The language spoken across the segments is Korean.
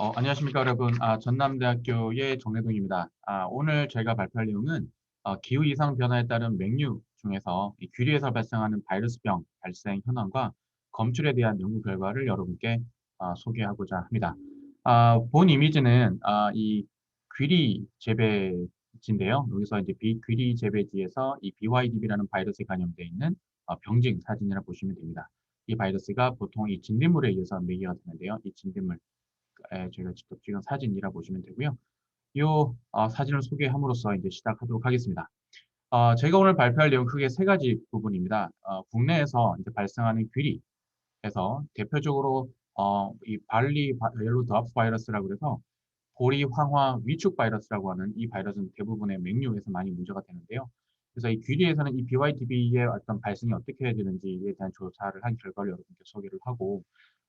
안녕하십니까, 여러분. 전남대학교의 정래동입니다. 오늘 저희가 발표할 내용은 기후 이상 변화에 따른 맹류 중에서 이 귀리에서 발생하는 바이러스병 발생 현황과 검출에 대한 연구 결과를 여러분께 소개하고자 합니다. 본 이미지는 이 귀리 재배지인데요. 여기서 이제 귀리 재배지에서 이 BYDB라는 바이러스에 감염되어 있는 병증 사진이라 보시면 됩니다. 이 바이러스가 보통 이 진딧물에 의해서 매개가 되는데요. 이 진딧물 저희가 직접 찍은 사진이라 보시면 되고요. 이 사진을 소개함으로써 이제 시작하도록 하겠습니다. 제가 오늘 발표할 내용 크게 세 가지 부분입니다. 국내에서 이제 발생하는 귀리에서 대표적으로 이 옐로우 드와프 바이러스라고 해서 보리 황화 위축 바이러스라고 하는 이 바이러스는 대부분의 맹류에서 많이 문제가 되는데요. 그래서 이 귀리에서는 이 BYDB의 어떤 발생이 어떻게 해야 되는지에 대한 조사를 한 결과를 여러분께 소개를 하고,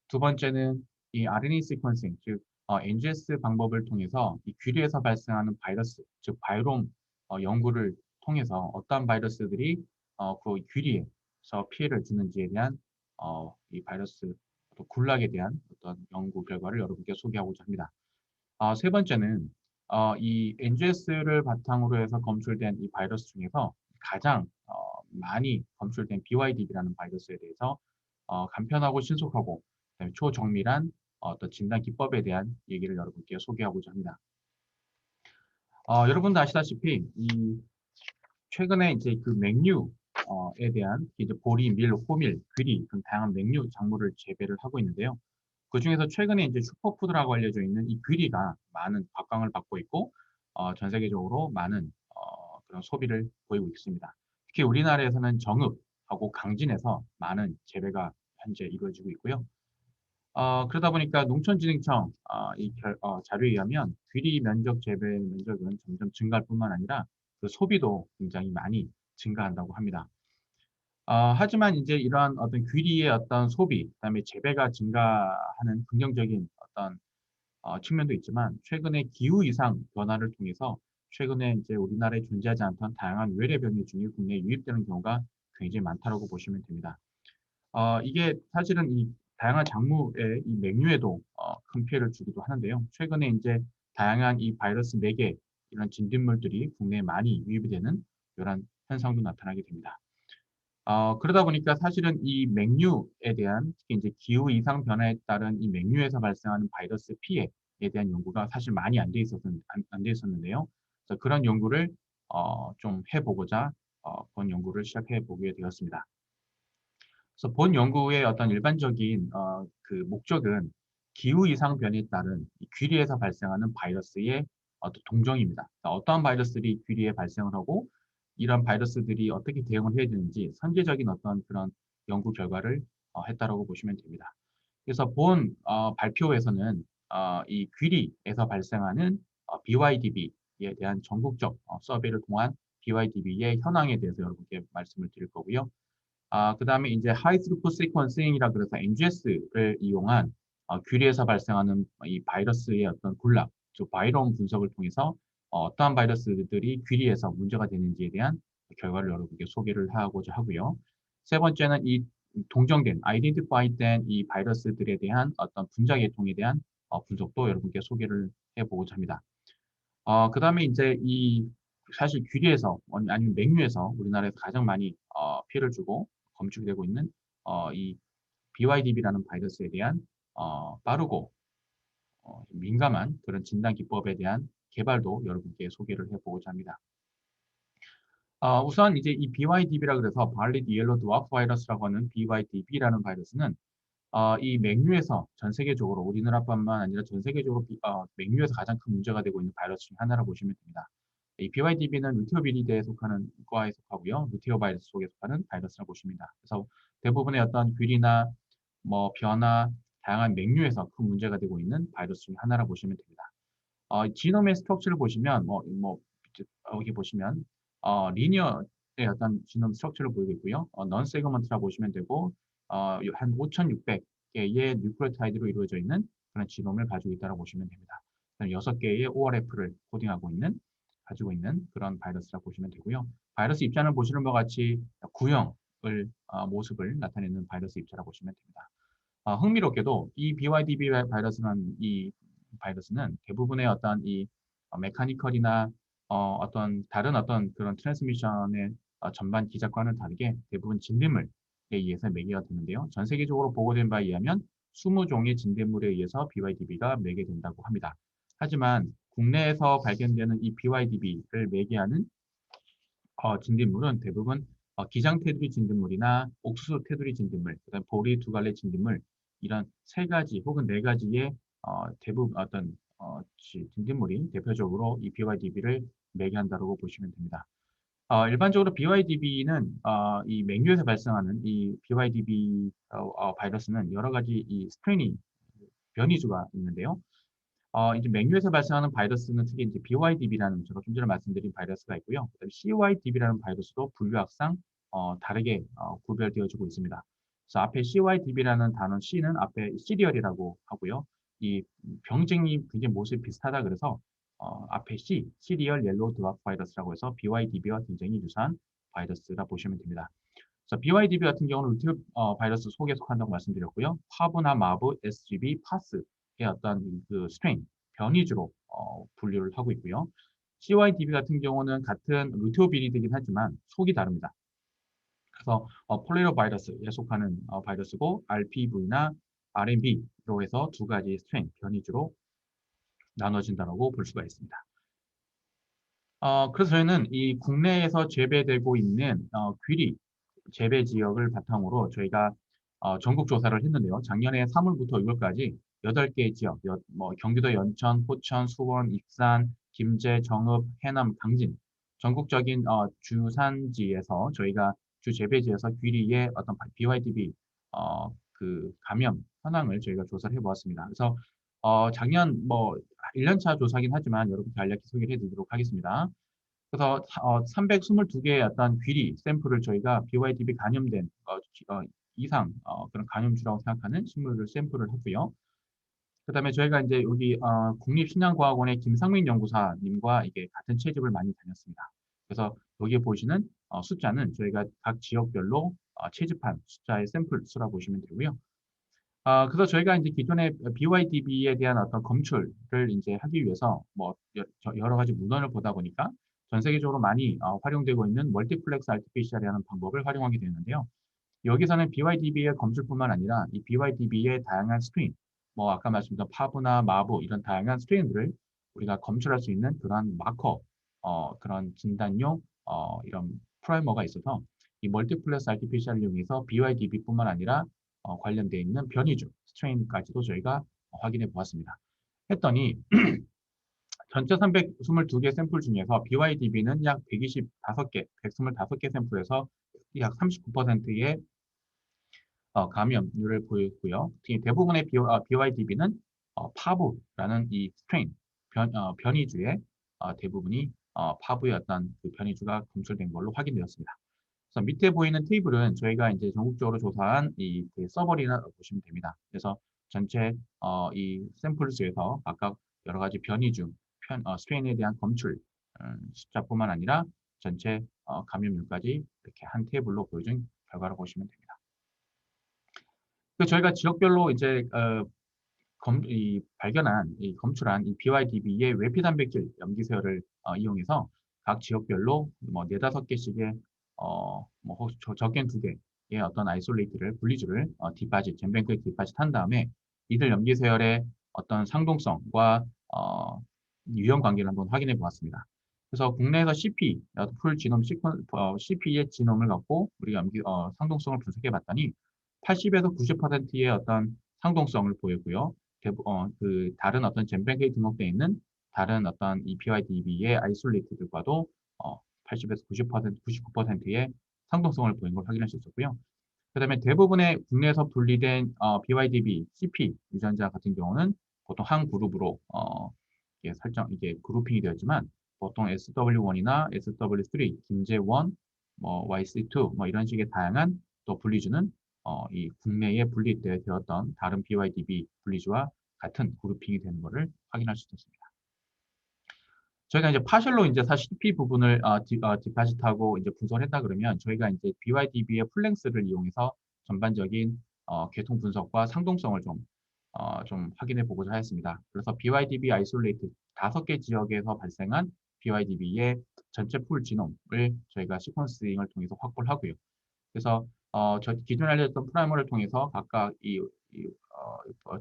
두 번째는 이 RNA 시퀀싱, 즉 NGS 방법을 통해서 이 귀리에서 발생하는 바이러스, 즉 바이롬 연구를 통해서 어떠한 바이러스들이 그 귀리에서 피해를 주는지에 대한 이 바이러스 또 군락에 대한 어떤 연구 결과를 여러분께 소개하고자 합니다. 세 번째는 이 NGS를 바탕으로 해서 검출된 이 바이러스 중에서 가장 많이 검출된 BYDB라는 바이러스에 대해서 간편하고 신속하고 그다음에 초정밀한 어떤 진단 기법에 대한 얘기를 여러분께 소개하고자 합니다. 여러분도 아시다시피 이 최근에 이제 그 맹류에 대한 이제 보리, 밀, 호밀, 귀리 등 다양한 맹류 작물을 재배를 하고 있는데요. 그중에서 최근에 이제 슈퍼푸드라고 알려져 있는 이 귀리가 많은 각광을 받고 있고 전 세계적으로 많은 그런 소비를 보이고 있습니다. 특히 우리나라에서는 정읍하고 강진에서 많은 재배가 현재 이루어지고 있고요. 그러다 보니까 농촌진흥청 자료에 의하면 귀리 면적 재배 면적은 점점 증가할 뿐만 아니라 그 소비도 굉장히 많이 증가한다고 합니다. 하지만 이제 이러한 어떤 귀리의 어떤 소비, 그다음에 재배가 증가하는 긍정적인 어떤 측면도 있지만, 최근에 기후 이상 변화를 통해서 최근에 이제 우리나라에 존재하지 않던 다양한 외래 병해충이 국내에 유입되는 경우가 굉장히 많다라고 보시면 됩니다. 이게 사실은 이 다양한 작물의 이 맹류에도 큰 피해를 주기도 하는데요. 최근에 이제 다양한 이 바이러스 매개 이런 진딧물들이 국내에 많이 유입이 되는 이런 현상도 나타나게 됩니다. 그러다 보니까 사실은 이 맹류에 대한 특히 이제 기후 이상 변화에 따른 이 맹류에서 발생하는 바이러스 피해에 대한 연구가 사실 많이 안 돼 있었는데요. 그래서 그런 연구를 좀 해보고자 본 연구를 시작해 보게 되었습니다. 그래서 본 연구의 어떤 일반적인 그 목적은 기후 이상 변이에 따른 이 귀리에서 발생하는 바이러스의 어떤 동종입니다. 그러니까 어떠한 바이러스들이 귀리에 발생을 하고 이런 바이러스들이 어떻게 대응을 해야 되는지 선제적인 어떤 그런 연구 결과를 했다라고 보시면 됩니다. 그래서 본 발표에서는 이 귀리에서 발생하는 BYDB에 대한 전국적 서베이를 통한 BYDB의 현황에 대해서 여러분께 말씀을 드릴 거고요. 그다음에 이제 하이 스루풋 시퀀싱이라 그래서 NGS를 이용한 귀리에서 발생하는 이 바이러스의 어떤 군락, 즉 바이롬 분석을 통해서 어떠한 바이러스들이 귀리에서 문제가 되는지에 대한 결과를 여러분께 소개를 하고자 하고요. 세 번째는 이 동정된, 아이덴티파이 된 이 바이러스들에 대한 어떤 분자 계통에 대한 분석도 여러분께 소개를 해보고자 합니다. 그다음에 이제 이 사실 귀리에서 아니면 맹류에서 우리나라에서 가장 많이 피해를 주고 검출이 되고 있는 이 BYDB라는 바이러스에 대한 빠르고 민감한 그런 진단 기법에 대한 개발도 여러분께 소개를 해보고자 합니다. 우선 이제 이 BYDB라 그래서 발리드 옐로우 드와프 바이러스라고 하는 BYDB라는 바이러스는 이 맹류에서 전 세계적으로 우리나라뿐만 아니라 전 세계적으로 맹류에서 가장 큰 문제가 되고 있는 바이러스 중 하나라고 보시면 됩니다. 이 BYDB는 루테오비리드에 속하는 과에 속하고요. 루테오 바이러스 속에 속하는 바이러스라고 보시면 됩니다. 그래서 대부분의 어떤 귀리나 뭐 변화, 다양한 맹류에서 큰 문제가 되고 있는 바이러스 중 하나라고 보시면 됩니다. 지놈의 스트럭처를 보시면 여기 보시면 리니어의 어떤 지놈 스트럭처를 보이고 있고요. 넌 세그먼트라 보시면 되고 한 5,600개의 뉴클레오타이드로 이루어져 있는 그런 지놈을 가지고 있다고 보시면 됩니다. 6개의 ORF를 코딩하고 있는 가지고 있는 그런 바이러스라고 보시면 되고요. 바이러스 입자는 보시는 바와 같이 구형을 모습을 나타내는 바이러스 입자라고 보시면 됩니다. 흥미롭게도 이 BYDB 바이러스는 이 바이러스는 대부분의 어떤 이 메카니컬이나 어떤 다른 어떤 그런 트랜스미션의 전반 기작과는 다르게 대부분 진딧물에 의해서 매개가 되는데요. 전 세계적으로 보고된 바에 의하면 20종의 진딧물에 의해서 BYDB가 매개된다고 합니다. 하지만 국내에서 발견되는 이 BYDB를 매개하는 진딧물은 대부분 기장 테두리 진딧물이나 옥수수 테두리 진딧물, 그다음 보리 두 갈래 진딧물 이런 세 가지 혹은 네 가지의 대부분 어떤 진딧물이 대표적으로 이 BYDB를 매개한다고 보시면 됩니다. 일반적으로 BYDB는 이 맹류에서 발생하는 이 BYDB 바이러스는 여러 가지 이 스트레인이 변이주가 있는데요. 이제 맹류에서 발생하는 바이러스는 특히 이제 BYDB라는 제가 좀 전에 말씀드린 바이러스가 있고요. 그다음에 CYDB라는 바이러스도 분류학상 다르게 구별되어지고 있습니다. 그래서 앞에 CYDB라는 단어 C는 앞에 시리얼이라고 하고요. 이 병증이 굉장히 모습이 비슷하다 그래서 앞에 C, 시리얼 옐로우 드랍 바이러스라고 해서 BYDB와 굉장히 유사한 바이러스라 보시면 됩니다. 그래서 BYDB 같은 경우는 루트 바이러스 속에 속한다고 말씀드렸고요. 파브나 마브, SGB, 파스의 어떤 그 스트레인, 변이주로 분류를 하고 있고요. CYDB 같은 경우는 같은 루테오비리드이긴 하지만 속이 다릅니다. 그래서 폴리로 바이러스에 속하는 바이러스고 RPV나 RNB로 해서 두 가지 스트레인, 변이주로 나눠진다고 볼 수가 있습니다. 그래서 저희는 이 국내에서 재배되고 있는 귀리 재배 지역을 바탕으로 저희가 전국 조사를 했는데요. 작년에 3월부터 6월까지 8개 지역, 뭐 경기도 연천, 포천, 수원, 익산, 김제, 정읍, 해남, 강진 전국적인 주산지에서 저희가 주 재배지에서 귀리의 어떤 BYDB 그 감염 현황을 저희가 조사를 해보았습니다. 그래서 작년 뭐 1년차 조사긴 하지만 여러분께 간략히 소개를 해드리도록 하겠습니다. 그래서 322개의 어떤 귀리 샘플을 저희가 BYDB 감염된 이상 그런 감염주라고 생각하는 식물을 샘플을 했고요. 그다음에 저희가 이제 여기 국립식량과학원의 김상민 연구사님과 이게 같은 채집을 많이 다녔습니다. 그래서 여기에 보시는 숫자는 저희가 각 지역별로 채집한 숫자의 샘플 수라 보시면 되고요. 그래서 저희가 이제 기존의 BYDB에 대한 어떤 검출을 이제 하기 위해서 뭐 여러 가지 문헌을 보다 보니까 전 세계적으로 많이 활용되고 있는 멀티플렉스 RT-PCR이라는 방법을 활용하게 되는데요. 여기서는 BYDB의 검출뿐만 아니라 이 BYDB의 다양한 스트레인, 뭐 아까 말씀드린 파브나 마브 이런 다양한 스트레인들을 우리가 검출할 수 있는 그러한 마커, 그런 진단용 이런 프라이머가 있어서 이 멀티플렉스 RT-PCR을 이용해서 BYDB뿐만 아니라 관련되어 있는 변이주, 스트레인까지도 저희가 확인해 보았습니다. 했더니 전체 322개 샘플 중에서 BYDB는 약 125개, 125개 샘플에서 약 39%의 감염률을 보였고요. 특히 대부분의 BYDB는 파브라는 이 스트레인, 변이주의 대부분이 파브의 어떤 그 변이주가 검출된 걸로 확인되었습니다. 그래서 밑에 보이는 테이블은 저희가 이제 전국적으로 조사한 이 서버리나 보시면 됩니다. 그래서 전체 이 샘플 수에서 각각 여러 가지 변이주, 스트레인에 대한 검출 숫자뿐만 아니라 전체 감염률까지 이렇게 한 테이블로 보여준 결과를 보시면 됩니다. 저희가 지역별로 이제 발견한, 검출한 이 BYDB의 외피 단백질 염기세혈을 이용해서 각 지역별로 뭐 4-5개씩의 뭐 적게는 2개의 어떤 아이솔레이트를 분리주를 뒷받이, 젠뱅크에 뒷받이한 다음에 이들 염기세혈의 어떤 상동성과 유형 관계를 한번 확인해 보았습니다. 그래서 국내에서 CP, 풀 지놈 CP의 지놈을 갖고 우리가 상동성을 분석해 봤더니 80에서 90%의 어떤 상동성을 보였고요. 그 다른 어떤 젠뱅크에 등록되어 있는 다른 어떤 이 BYDB의 아이솔레이트들과도 80에서 90%, 99%의 상동성을 보인 걸 확인할 수 있었고요. 그 다음에 대부분의 국내에서 분리된 BYDB, CP 유전자 같은 경우는 보통 한 그룹으로 이게 그룹핑이 되었지만 보통 SW1이나 SW3, 김제1, 뭐 YC2 뭐 이런 식의 다양한 또 분리주는 이 국내에 분리되었던 다른 BYDB 분리주와 같은 그룹핑이 되는 것을 확인할 수 있었습니다. 저희가 이제 파셜로 이제 CP 부분을 디파짓하고 이제 분석을 했다 그러면 저희가 이제 BYDB의 플랭스를 이용해서 전반적인 계통 분석과 상동성을 좀 좀 확인해 보고자 하였습니다. 그래서 BYDB 아이솔레이트 5개 지역에서 발생한 BYDB의 전체 풀 지놈을 저희가 시퀀싱을 통해서 확보를 하고요. 그래서 저 기존에 알려졌던 프라이머를 통해서 각각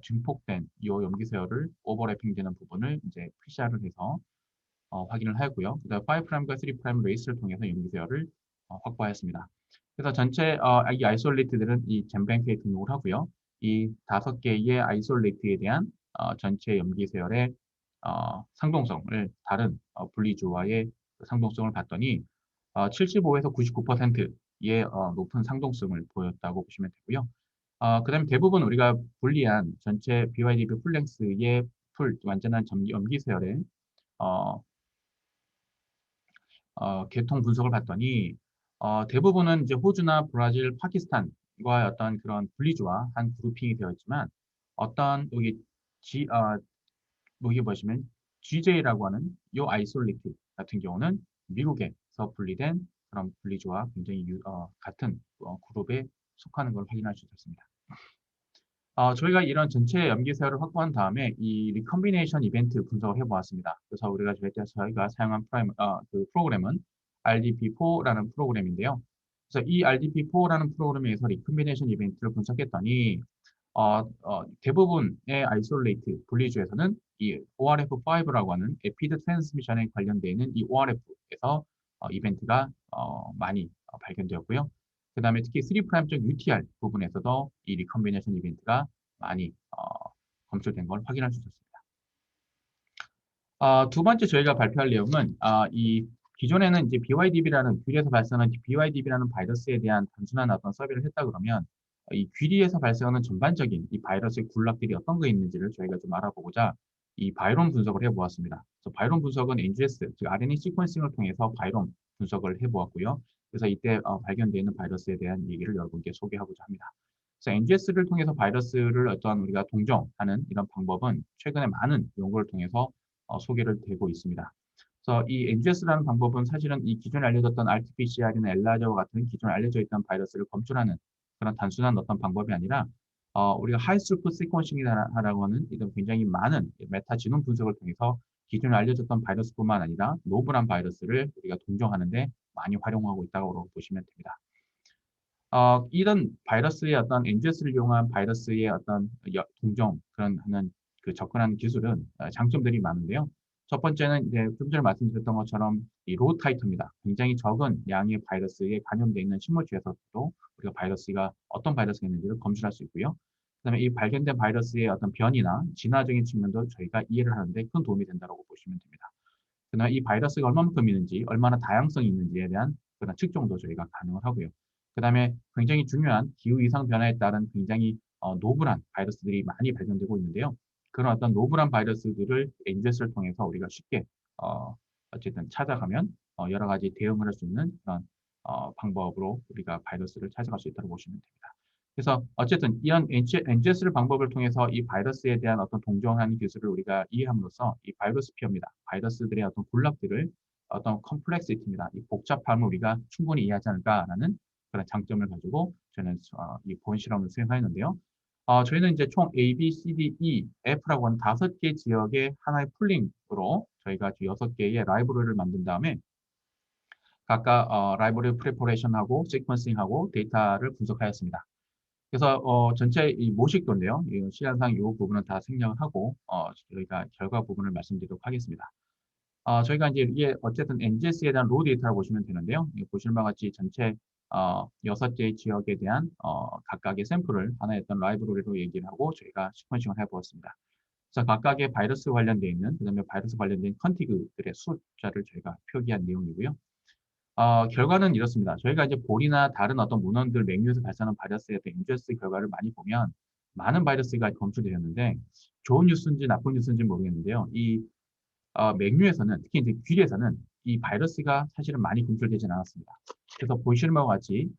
증폭된 이 염기세열을 오버래핑되는 부분을 이제 PCR을 해서 확인을 하였고요. 그다음 5'과 3' 레이스를 통해서 염기세열을 확보하였습니다. 그래서 전체 이 아이솔레이트들은 이 젠뱅크에 등록을 하고요. 이 5개의 아이솔레이트에 대한 전체 염기세열의 상동성을 다른 분리주와의 상동성을 봤더니 75에서 99%의 높은 상동성을 보였다고 보시면 되고요. 그다음에 대부분 우리가 분리한 전체 BYDB 풀랭스의 완전한 염기세열의 어, 계통 분석을 봤더니 대부분은 이제 호주나 브라질, 파키스탄과 어떤 그런 분리주와 한 그룹핑이 되어 있지만 어떤 여기 여기 보시면 GJ라고 하는 이 아이솔레이트 같은 경우는 미국에서 분리된 그런 분리주와 굉장히 같은 그룹에 속하는 걸 확인할 수 있었습니다. 저희가 이런 전체 염기세열을 확보한 다음에 이 리컴비네이션 이벤트 분석을 해보았습니다. 그래서 저희가 사용한 그 프로그램은 RDP4라는 프로그램인데요. 그래서 이 RDP4라는 프로그램에서 리컴비네이션 이벤트를 분석했더니 대부분의 아이솔레이트 분리주에서는 이 ORF5라고 하는 에피드 트랜스미션에 관련되어 있는 이 ORF에서 이벤트가 많이 발견되었고요. 그 다음에 특히 3'쪽 UTR 부분에서도 이 리컴비네이션 이벤트가 많이 검출된 걸 확인할 수 있었습니다. 두 번째 저희가 발표할 내용은 이 기존에는 이제 BYDB라는 귀리에서 발생하는 BYDB라는 바이러스에 대한 단순한 어떤 서비를 했다 그러면 이 귀리에서 발생하는 전반적인 이 바이러스의 군락들이 어떤 게 있는지를 저희가 좀 알아보고자 이 바이롬 분석을 해보았습니다. 그래서 바이롬 분석은 NGS, 즉 RNA 시퀀싱을 통해서 바이롬 분석을 해보았고요. 그래서 이때 발견되어 있는 바이러스에 대한 얘기를 여러분께 소개하고자 합니다. 그래서 NGS를 통해서 바이러스를 어떤 우리가 동정하는 이런 방법은 최근에 많은 연구를 통해서 소개를 되고 있습니다. 그래서 이 NGS라는 방법은 사실은 이 기존에 알려졌던 RT-PCR이나 엘라자와 같은 기존에 알려져 있던 바이러스를 검출하는 그런 단순한 어떤 방법이 아니라 우리가 하이스루프 시퀀싱이라고 하는 이런 굉장히 많은 메타 지놈 분석을 통해서 기존에 알려졌던 바이러스뿐만 아니라 노블한 바이러스를 우리가 동정하는데 많이 활용하고 있다고 보시면 됩니다. 이런 바이러스의 어떤 NGS를 이용한 바이러스의 어떤 동정 그런 하는 그 접근하는 기술은 장점들이 많은데요. 첫 번째는 이제 좀 전에 말씀드렸던 것처럼 이 로우 타이터입니다. 굉장히 적은 양의 바이러스에 감염되어 있는 식물주에서도 우리가 바이러스가 어떤 바이러스가 있는지를 검출할 수 있고요. 그다음에 이 발견된 바이러스의 어떤 변이나 진화적인 측면도 저희가 이해를 하는데 큰 도움이 된다고 보시면 됩니다. 그다음에 이 바이러스가 얼마만큼 있는지, 얼마나 다양성이 있는지에 대한 그런 측정도 저희가 가능을 하고요. 그다음에 굉장히 중요한 기후 이상 변화에 따른 굉장히 노블한 바이러스들이 많이 발견되고 있는데요. 그런 어떤 노블한 바이러스들을 NGS를 통해서 우리가 쉽게 어쨌든 찾아가면 여러 가지 대응을 할 수 있는 그런 방법으로 우리가 바이러스를 찾아갈 수 있다고 보시면 됩니다. 그래서 어쨌든 이런 NGS 방법을 통해서 이 바이러스에 대한 어떤 동정하는 기술을 우리가 이해함으로써 이 바이러스 피어입니다. 바이러스들의 어떤 군락들을 어떤 컴플렉시티입니다. 이 복잡함을 우리가 충분히 이해하지 않을까라는 그런 장점을 가지고 저는 이 본 실험을 수행하였는데요. 저희는 이제 총 A, B, C, D, E, F라고 하는 5개 지역의 하나의 풀링으로 저희가 6개의 라이브러리를 만든 다음에 각각 라이브러리 프리퍼레이션하고 시퀀싱하고 데이터를 분석하였습니다. 그래서 전체 이 모식도인데요. 이 시간상 이 부분은 다 생략을 하고 저희가 결과 부분을 말씀드리도록 하겠습니다. 저희가 이제 이게 어쨌든 NGS에 대한 로 데이터를 보시면 되는데요. 보시는 바와 같이 전체 6개 지역에 대한 각각의 샘플을 하나의 어떤 라이브러리로 얘기를 하고 저희가 시퀀싱을 해보았습니다. 그래서 각각의 바이러스 관련되어 있는 그다음에 바이러스 관련된 컨티그들의 숫자를 저희가 표기한 내용이고요. 결과는 이렇습니다. 저희가 이제 볼이나 다른 어떤 문헌들 맹류에서 발생하는 바이러스의 NGS 결과를 많이 보면 많은 바이러스가 검출되었는데 좋은 뉴스인지 나쁜 뉴스인지 모르겠는데요. 이 맹류에서는 특히 이제 귀리에서는 이 바이러스가 사실은 많이 검출되지는 않았습니다. 그래서 보시는 바와 같이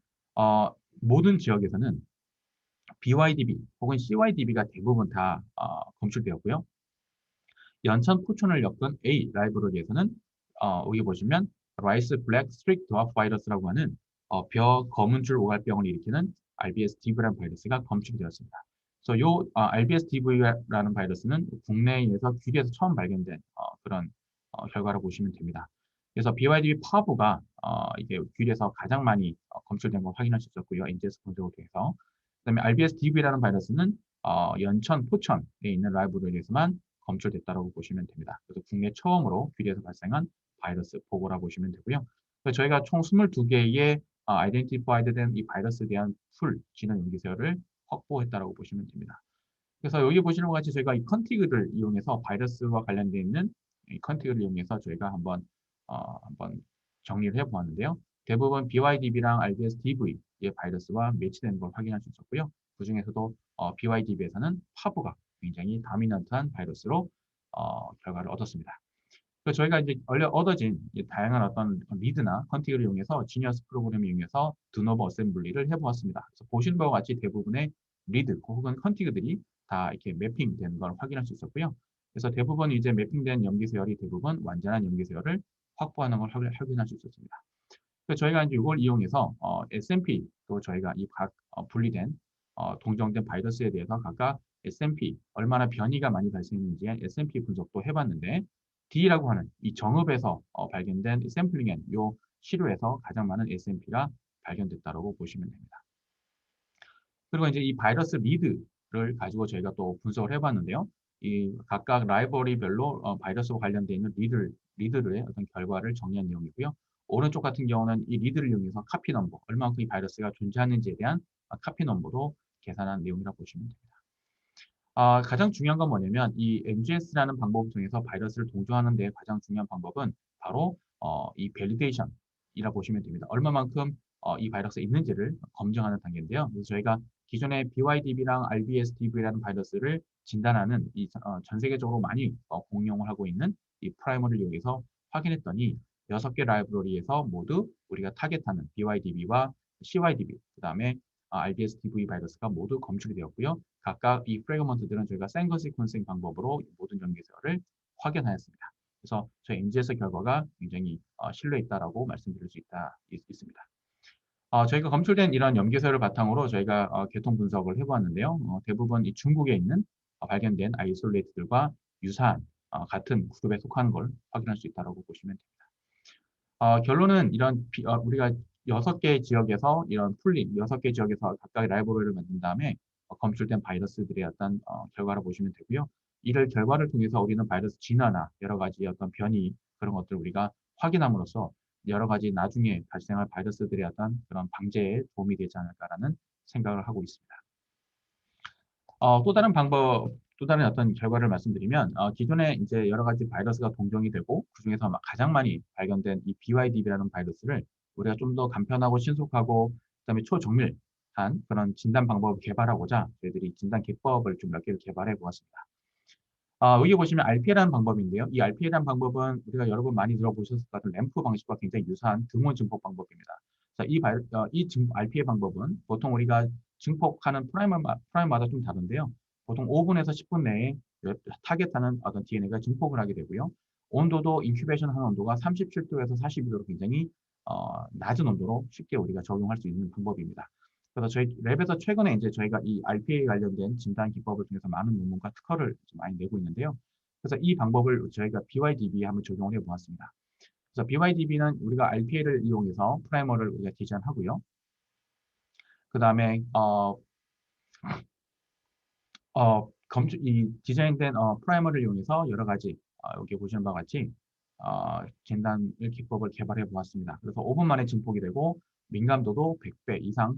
모든 지역에서는 BYDB 혹은 CYDB가 대부분 다 검출되었고요. 연천 포천을 엮은 A 라이브러리에서는 여기 보시면 라이스 블랙 스트릭 드와프 바이러스라고 하는 벼 검은 줄 오갈병을 일으키는 RBS 디브란 바이러스가 검출되었습니다. 그래서 요 RBSDV라는 바이러스는 국내에서 귀리에서 처음 발견된 그런 결과를 보시면 됩니다. 그래서 BYDB 파브가 이게 귀리에서 가장 많이 검출된 걸 확인할 수 있었고요. NGS 분석을 통해서. 그다음에 RBSDV라는 바이러스는 연천, 포천에 있는 라이브러리에서만 검출됐다고 보시면 됩니다. 그래서 국내 처음으로 귀리에서 발생한 바이러스 보고라 보시면 되고요. 그래서 저희가 총 22개의 아이덴티파이드 된 이 바이러스에 대한 풀, 진화 용기세어를 확보했다고 보시면 됩니다. 그래서 여기 보시는 것 같이 저희가 이 컨티그를 이용해서 바이러스와 관련되어 있는 이 컨티그를 이용해서 저희가 한번 정리를 해보았는데요. 대부분 BYDB랑 RBSDV의 바이러스와 매치되는 걸 확인할 수 있었고요. 그 중에서도 BYDB에서는 파브가 굉장히 다미넌트한 바이러스로 결과를 얻었습니다. 그래서 저희가 이제 얻어진 다양한 어떤 리드나 컨티그를 이용해서 지니어스 프로그램을 이용해서 드노버 어셈블리를 해보았습니다. 그래서 보시는 바와 같이 대부분의 리드 혹은 컨티그들이 다 이렇게 매핑되는 걸 확인할 수 있었고요. 그래서 대부분 이제 매핑된 염기서열이 대부분 완전한 염기서열을 확보하는 걸 확인할 수 있었습니다. 그래서 저희가 이제 이걸 이용해서 SNP도 저희가 이 각 분리된 동정된 바이러스에 대해서 각각 SNP 얼마나 변이가 많이 발생했는지 SNP 분석도 해봤는데 D라고 하는 이 정읍에서 발견된 샘플링엔 요 시료에서 가장 많은 SNP가 발견됐다고 보시면 됩니다. 그리고 이제 이 바이러스 리드를 가지고 저희가 또 분석을 해봤는데요. 이 각각 라이브러리별로 바이러스와 관련되어 있는 리드의 어떤 결과를 정리한 내용이고요. 오른쪽 같은 경우는 이 리드를 이용해서 카피 넘버, 얼마만큼 이 바이러스가 존재하는지에 대한 카피 넘버도 계산한 내용이라고 보시면 됩니다. 가장 중요한 건 뭐냐면 이 NGS라는 방법을 통해서 바이러스를 동조하는 데 가장 중요한 방법은 바로 이 밸리데이션이라고 보시면 됩니다. 얼마만큼 이 바이러스가 있는지를 검증하는 단계인데요. 그래서 저희가 기존의 BYDB랑 RBSDV라는 바이러스를 진단하는 전 세계적으로 많이 공용을 하고 있는 이 프라이머를 이용해서 확인했더니 6개 라이브러리에서 모두 우리가 타겟하는 BYDB와 CYDB, 그 다음에 RBSDV 바이러스가 모두 검출이 되었고요. 각각 이 프래그먼트들은 저희가 생거 시퀀싱 방법으로 모든 연계세어를 확인하였습니다. 그래서 저희 NGS 결과가 굉장히 신뢰 있다라고 말씀드릴 수 있습니다. 저희가 검출된 이런 염기서열을 바탕으로 저희가 계통 분석을 해보았는데요. 대부분 이 중국에 있는 발견된 아이솔레이트들과 유사한 같은 그룹에 속하는 걸 확인할 수 있다고 보시면 됩니다. 결론은 우리가 6개 지역에서 이런 풀린 6개 지역에서 각각의 라이브러리를 만든 다음에 검출된 바이러스들의 어떤 결과를 보시면 되고요. 이를 결과를 통해서 우리는 바이러스 진화나 여러 가지 어떤 변이 그런 것들을 우리가 확인함으로써 여러 가지 나중에 발생할 바이러스들의 어떤 그런 방제에 도움이 되지 않을까라는 생각을 하고 있습니다. 또 다른 어떤 결과를 말씀드리면, 기존에 이제 여러 가지 바이러스가 동종이 되고, 그중에서 가장 많이 발견된 이 BYDB라는 바이러스를 우리가 좀 더 간편하고 신속하고, 그다음에 초정밀한 그런 진단 방법을 개발하고자 저희들이 진단 기법을 좀 몇 개를 개발해 보았습니다. 여기 보시면 RPA라는 방법인데요. 이 RPA라는 방법은 우리가 여러분 많이 들어보셨을 것 같은 램프 방식과 굉장히 유사한 등원 증폭 방법입니다. RPA 방법은 보통 우리가 증폭하는 프라임마다 좀 다른데요. 보통 5분에서 10분 내에 타겟하는 어떤 DNA가 증폭을 하게 되고요. 온도도 인큐베이션 하는 온도가 37도에서 42도로 굉장히 낮은 온도로 쉽게 우리가 적용할 수 있는 방법입니다. 그래서 저희 랩에서 최근에 이제 저희가 이 RPA 관련된 진단 기법을 통해서 많은 논문과 특허를 많이 내고 있는데요. 그래서 이 방법을 저희가 BYDB에 한번 적용을 해 보았습니다. 그래서 BYDB는 우리가 RPA를 이용해서 프라이머를 우리가 디자인하고요. 그 다음에 이 디자인된 프라이머를 이용해서 여러 가지 여기 보시는 바와 같이 진단 기법을 개발해 보았습니다. 그래서 5분 만에 증폭이 되고 민감도도 100배 이상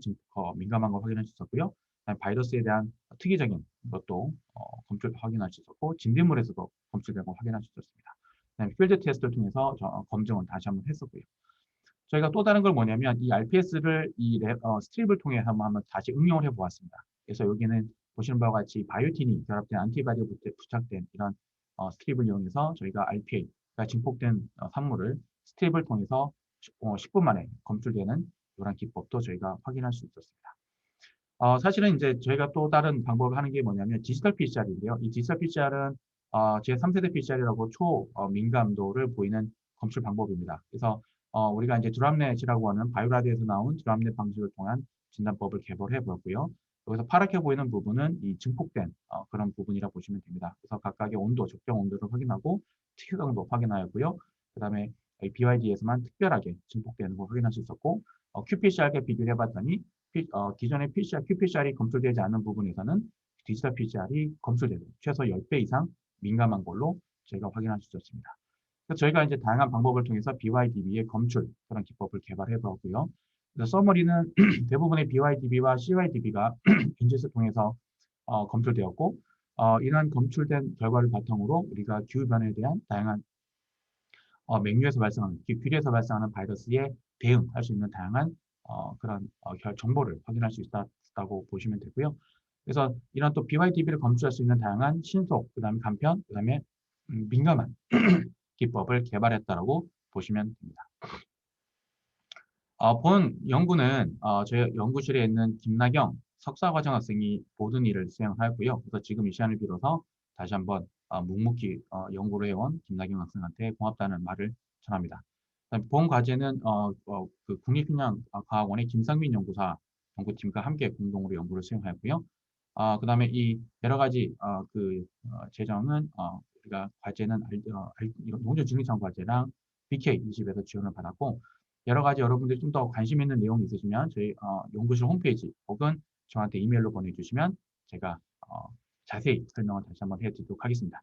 민감한 걸 확인할 수 있었고요. 바이러스에 대한 특이적인 것도 확인할 수 있었고 진딧물에서도 검출된 걸 확인할 수 있었습니다. 필드 테스트를 통해서 검증을 다시 한번 했었고요. 저희가 또 다른 걸 뭐냐면 이 RPS를 스트립을 통해 한번 다시 응용을 해보았습니다. 그래서 여기는 보시는 바와 같이 바이오틴이 결합된 안티바디에 부착된 이런 스트립을 이용해서 저희가 RPA가 증폭된 산물을 스트립을 통해서 10분 만에 검출되는 이런 기법도 저희가 확인할 수 있었습니다. 사실은 이제 저희가 또 다른 방법을 하는 게 뭐냐면 디지털 PCR인데요. 이 디지털 PCR은 제3세대 PCR이라고 초민감도를 보이는 검출 방법입니다. 그래서 우리가 이제 드랍넷이라고 하는 바이오라드에서 나온 드랍넷 방식을 통한 진단법을 개발해 보았고요. 여기서 파랗게 보이는 부분은 이 증폭된 그런 부분이라고 보시면 됩니다. 그래서 각각의 온도, 적정 온도를 확인하고 특효강도 확인하였고요. 그 다음에 BYD에서만 특별하게 증폭되는 걸 확인할 수 있었고, qPCR과 비교를 해봤더니 기존의 PCR, qPCR이 검출되지 않는 부분에서는 디지털 PCR이 검출되고 최소 10배 이상 민감한 걸로 저희가 확인할 수 있었습니다. 그래서 저희가 이제 다양한 방법을 통해서 BYDB의 검출 그런 기법을 개발해 보았고요. 그래서 서머리는 대부분의 BYDB와 CYDB가 인증을 통해서 검출되었고, 이러한 검출된 결과를 바탕으로 우리가 기후변화에 대한 다양한 맹류에서 발생하는, 귀리에서 발생하는 바이러스에 대응할 수 있는 다양한 그런 정보를 확인할 수 있다고 보시면 되고요. 그래서 이런 또 BYDB를 검출할 수 있는 다양한 신속, 그 다음에 간편, 그 다음에 민감한 기법을 개발했다라고 보시면 됩니다. 본 연구는 저희 연구실에 있는 김나경 석사과정 학생이 모든 일을 수행하였고요. 그래서 지금 이 시간을 빌어서 다시 한번 묵묵히 연구를 해온 김나경 학생한테 고맙다는 말을 전합니다. 본 과제는 그 국립hin양과학원의 김상민 연구사 연구팀과 함께 공동으로 연구를 수행하였고요. 그 다음에 이 여러 가지 재정은 우리가 과제는 농촌진흥청 과제랑 BK20에서 지원을 받았고, 여러 가지 여러분들이 좀 더 관심 있는 내용이 있으시면 저희 연구실 홈페이지 혹은 저한테 이메일로 보내주시면 제가 자세히 설명을 다시 한번 해드리도록 하겠습니다.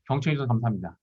경청해 주셔서 감사합니다.